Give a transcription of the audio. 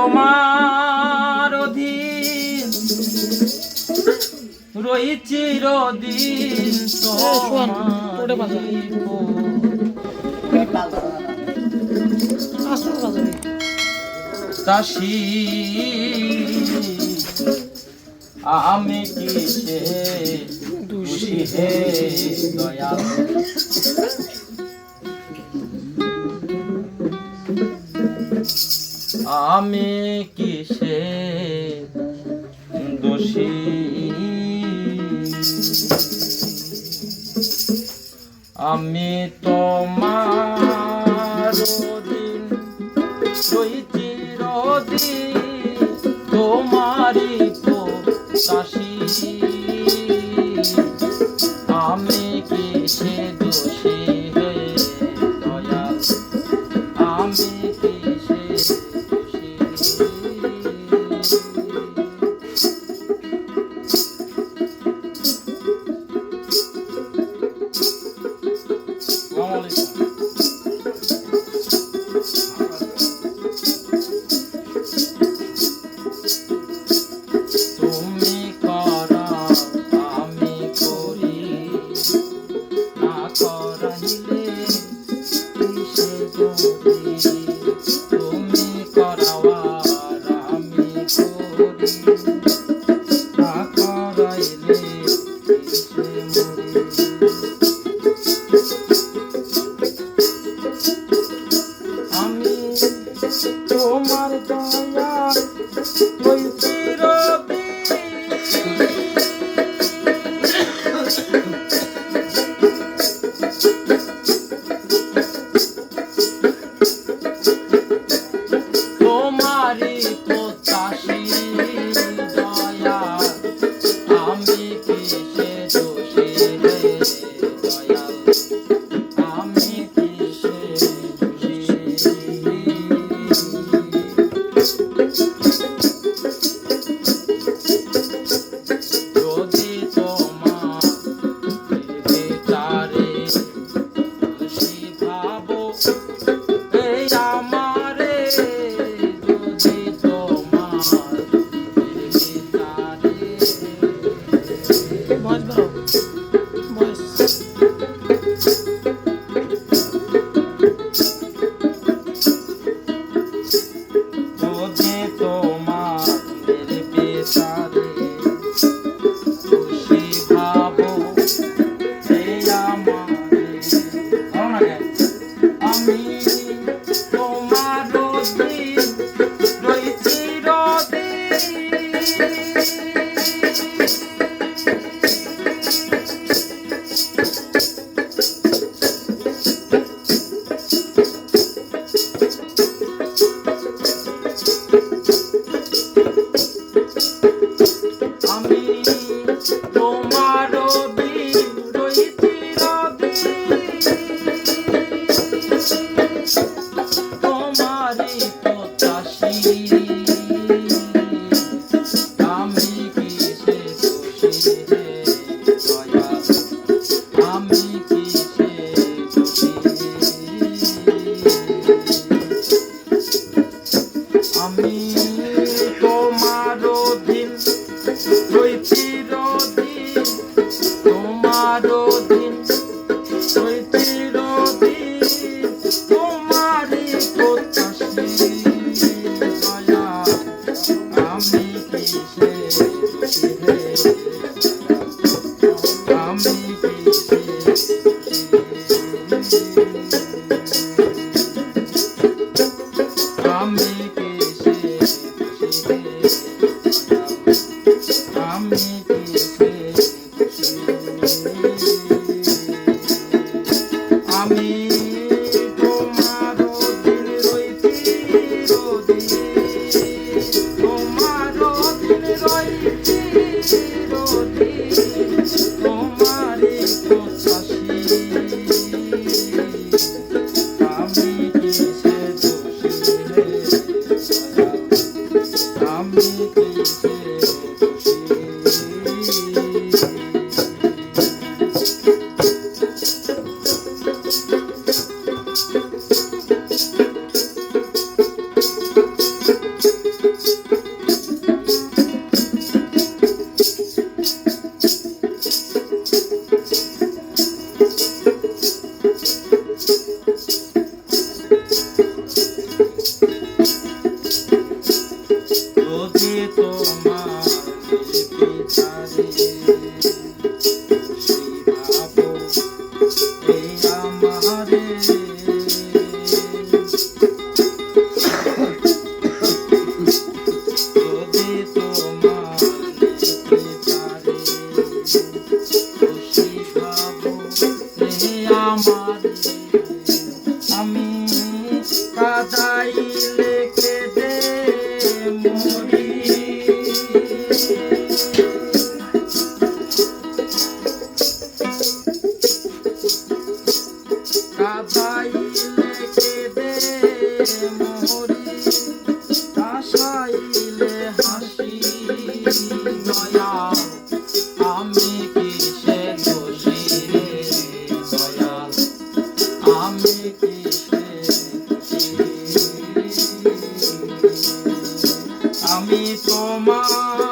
তোমার অধীন রই চিরদিন দাসী আমি কিসে দোষী হে দয়াল আমি কিসে দোষী আমি তোমার অধীন রই চিরদিন তোমারই তো দাসী আমি কিসে দোষী হে দয়াল আমি কিসে দোষী তুমি করা আমি করি না করাইলে কিসে করি তুমি করাওয়ার আমি করি না করাইলে কিসে মরি আমি তোমার দয়া ওই তোমারি তো দাসী দয়া আমি কিসে দোষী হে দয়াল আমি কিসে দোষী যদি তোমার বিচারে দোষী ভাবো এই আমারে যদি তোমার বিচারে বয়স বাড়াও বয়স যদি তোমার বিচারে খুশি ভাবো এই আমারে আমি তোমার অধীন রই আমি তোমার অধীন রই তোমারই তো দাসী আমি কিসে দোষী হে দয়াল আমি কিসে দোষী আমি তোমার অধীন রই চিরদিন তোমার অধীন রই চিরদিন তোমারই তো দাসী দয়া আমি কিসে দোষী হে আমি কিসে দোষী আমি কিসে দোষী হে আমি কিসে আমি তোমার অধীন রই চিরদিন তোমার অধীন রই চিরদিন তোমারই তো দাসী আমি কিসে দোষী হে দয়াল আমি কিসে দোষী যদি তোমার বিচারে ভাবো এই আমারে যদি তোমার বিচারে খুশি ভাবো এই আমারে আমি কাদাইলে কেঁদে মরি কাদাইলে কেঁদে মরি হাসাইলে হাসি দয়াল আমি কিসে দোষী রে দয়াল আমি কিসে দোষী আমি তোমার